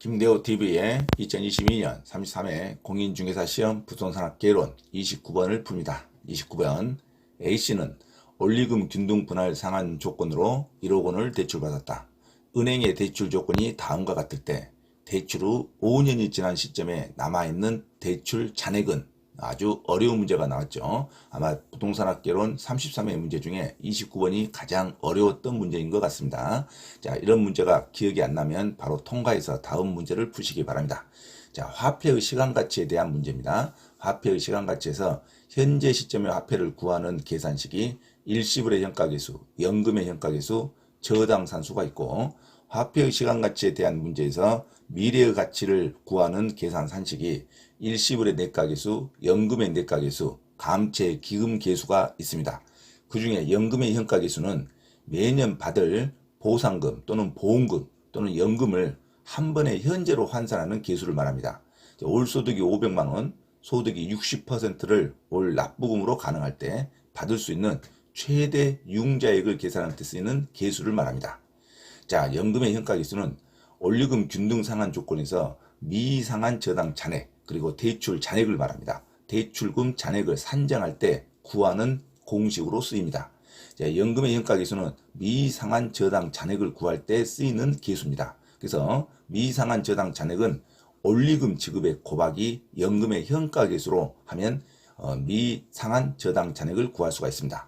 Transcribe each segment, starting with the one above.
김대호TV의 2022년 33회 공인중개사 시험 부동산학개론 29번을 풉니다. 29번 A씨는 원리금 균등 분할 상한 조건으로 1억 원을 대출받았다. 은행의 대출 조건이 다음과 같을 때 대출 후 5년이 지난 시점에 남아있는 대출 잔액은, 아주 어려운 문제가 나왔죠. 아마 부동산학개론 33회 문제 중에 29번이 가장 어려웠던 문제인 것 같습니다. 자, 이런 문제가 기억이 안 나면 바로 통과해서 다음 문제를 푸시기 바랍니다. 자, 화폐의 시간가치에 대한 문제입니다. 화폐의 시간가치에서 현재 시점의 화폐를 구하는 계산식이 일시불의 현가계수, 연금의 현가계수, 저당산수가 있고, 화폐의 시간가치에 대한 문제에서 미래의 가치를 구하는 계산 산식이 일시불의 내가계수, 연금의 내가계수, 감채 기금계수가 있습니다. 그 중에 연금의 현가계수는 매년 받을 보상금 또는 보험금 또는 연금을 한 번에 현재로 환산하는 계수를 말합니다. 올 소득이 500만원, 소득이 60%를 올 납부금으로 가능할 때 받을 수 있는 최대 융자액을 계산할 때 쓰이는 계수를 말합니다. 자, 연금의 현가계수는 원리금 균등 상한 조건에서 미상한 저당 잔액 그리고 대출 잔액을 말합니다. 대출금 잔액을 산정할 때 구하는 공식으로 쓰입니다. 자, 연금의 현가계수는 미상한 저당 잔액을 구할 때 쓰이는 계수입니다. 그래서 미상한 저당 잔액은 원리금 지급액 곱하기 연금의 현가계수로 하면 미상한 저당 잔액을 구할 수가 있습니다.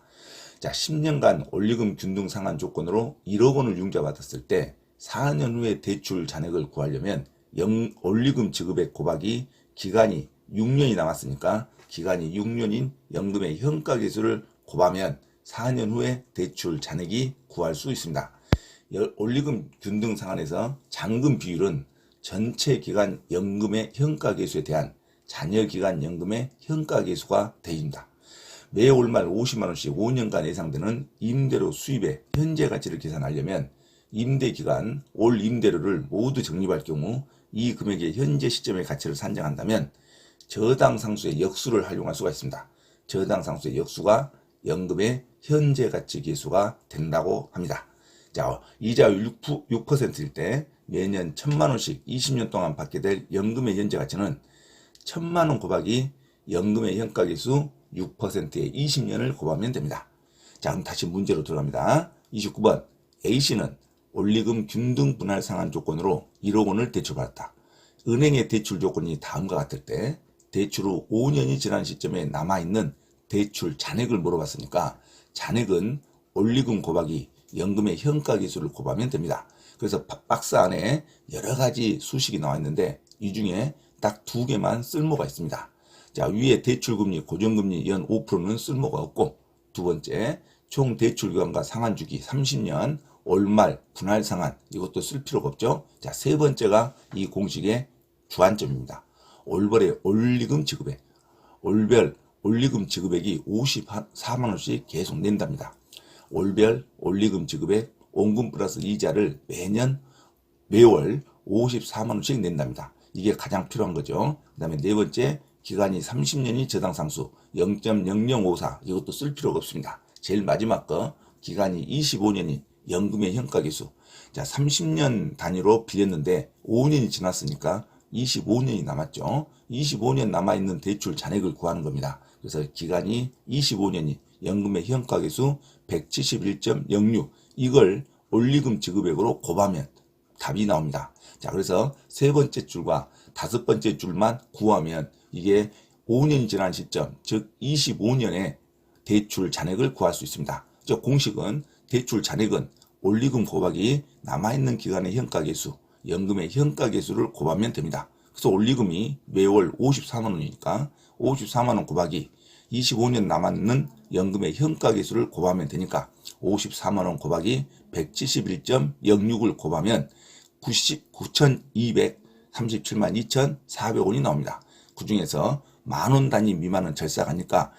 자, 10년간 원리금 균등 상한 조건으로 1억 원을 융자받았을 때 4년 후에 대출 잔액을 구하려면 원리금 지급액 곱하기 기간이 6년이 남았으니까 기간이 6년인 연금의 현가계수를 곱하면 4년 후에 대출 잔액이 구할 수 있습니다. 원리금 균등 상한에서 잔금 비율은 전체 기간 연금의 현가계수에 대한 잔여기간 연금의 현가계수가 되어집니다. 매 월말 50만원씩 5년간 예상되는 임대료 수입의 현재 가치를 계산하려면 임대기간, 올 임대료를 모두 적립할 경우 이 금액의 현재 시점의 가치를 산정한다면 저당상수의 역수를 활용할 수가 있습니다. 저당상수의 역수가 연금의 현재 가치 계수가 된다고 합니다. 자, 이자율 6%일 때 매년 1000만원씩 20년 동안 받게 될 연금의 현재 가치는 1000만원 곱하기 연금의 현가계수 6%의 20년을 곱하면 됩니다. 자, 그럼 다시 문제로 들어갑니다. 29번 A씨는 원리금 균등 분할 상한 조건으로 1억 원을 대출받았다. 은행의 대출 조건이 다음과 같을 때 대출 후 5년이 지난 시점에 남아있는 대출 잔액을 물어봤으니까 잔액은 원리금 곱하기 연금의 현가계수를 곱하면 됩니다. 그래서 박스 안에 여러 가지 수식이 나와 있는데 이 중에 딱 두 개만 쓸모가 있습니다. 자, 위에 대출금리, 고정금리 연 5%는 쓸모가 없고, 두 번째, 총 대출기간과 상한주기 30년, 월말 분할 상한, 이것도 쓸 필요가 없죠. 자, 세 번째가 이 공식의 주안점입니다. 올벌의 원리금 지급액, 월별 원리금 지급액이 54만원씩 계속 낸답니다. 월별 원리금 지급액, 원금 플러스 이자를 매월 54만원씩 낸답니다. 이게 가장 필요한 거죠. 그 다음에 네 번째, 기간이 30년이 저당상수 0.0054, 이것도 쓸 필요가 없습니다. 제일 마지막 거 기간이 25년이 연금의 현가계수. 자, 30년 단위로 빌렸는데 5년이 지났으니까 25년이 남았죠. 25년 남아있는 대출 잔액을 구하는 겁니다. 그래서 기간이 25년이 연금의 현가계수 171.06, 이걸 원리금 지급액으로 곱하면 답이 나옵니다. 자, 그래서 세 번째 줄과 다섯 번째 줄만 구하면 이게 5년이 지난 시점, 즉 25년에 대출 잔액을 구할 수 있습니다. 즉 공식은 대출 잔액은 원리금 곱하기 남아있는 기간의 현가계수, 연금의 현가계수를 곱하면 됩니다. 그래서 원리금이 매월 54만원이니까 54만원 곱하기 25년 남았는 연금의 현가계수를 곱하면 되니까 54만원 곱하기 171.06을 곱하면 9,237만 2,400원이 나옵니다. 그 중에서 만원 단위 미만은 절삭하니까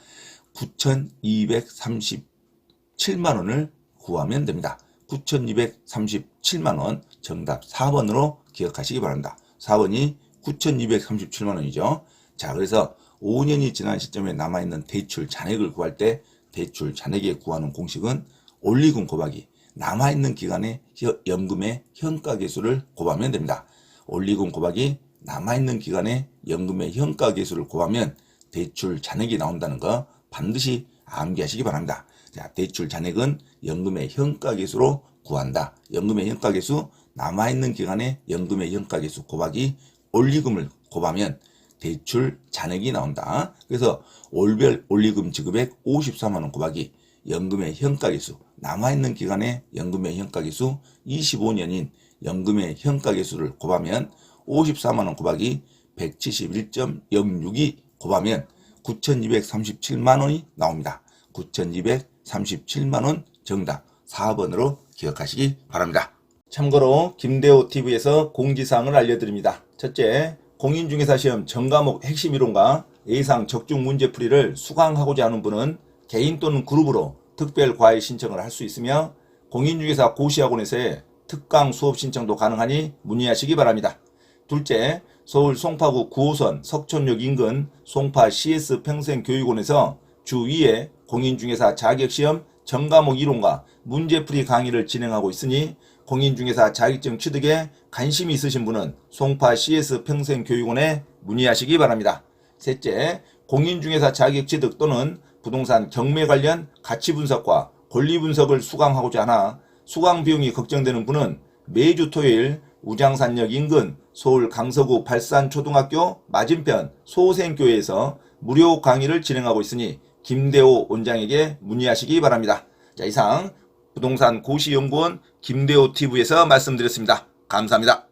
9,237만원을 구하면 됩니다. 9,237만원, 정답 4번으로 기억하시기 바랍니다. 4번이 9,237만원이죠. 자, 그래서 5년이 지난 시점에 남아있는 대출 잔액을 구할 때 대출 잔액에 구하는 공식은 원리금 곱하기 남아있는 기간의 연금의 현가계수를 곱하면 됩니다. 원리금 고박이 남아있는 기간에 연금의 현가계수를 곱하면 대출 잔액이 나온다는 거 반드시 암기하시기 바랍니다. 자, 대출 잔액은 연금의 현가계수로 구한다. 연금의 현가계수, 남아있는 기간에 연금의 현가계수 곱하기 원리금을 곱하면 대출 잔액이 나온다. 그래서 월별 원리금 지급액 54만원 곱하기 연금의 현가계수, 남아있는 기간에 연금의 현가계수 25년인 연금의 현가계수를 곱하면 54만원 곱하기 171.06이 곱하면 9,237만원이 나옵니다. 9,237만원 정답 4번으로 기억하시기 바랍니다. 참고로 김대호TV에서 공지사항을 알려드립니다. 첫째, 공인중개사 시험 전과목 핵심 이론과 예상 적중 문제풀이를 수강하고자 하는 분은 개인 또는 그룹으로 특별 과외 신청을 할 수 있으며 공인중개사 고시학원에서의 특강 수업 신청도 가능하니 문의하시기 바랍니다. 둘째, 서울 송파구 9호선 석촌역 인근 송파 CS 평생교육원에서 주 2회 공인중개사 자격시험 전과목 이론과 문제풀이 강의를 진행하고 있으니 공인중개사 자격증 취득에 관심이 있으신 분은 송파 CS 평생교육원에 문의하시기 바랍니다. 셋째, 공인중개사 자격 취득 또는 부동산 경매 관련 가치 분석과 권리 분석을 수강하고자 하나 수강 비용이 걱정되는 분은 매주 토요일 우장산역 인근 서울 강서구 발산초등학교 맞은편 소생교회에서 무료 강의를 진행하고 있으니 김대호 원장에게 문의하시기 바랍니다. 자, 이상 부동산 고시연구원 김대호TV에서 말씀드렸습니다. 감사합니다.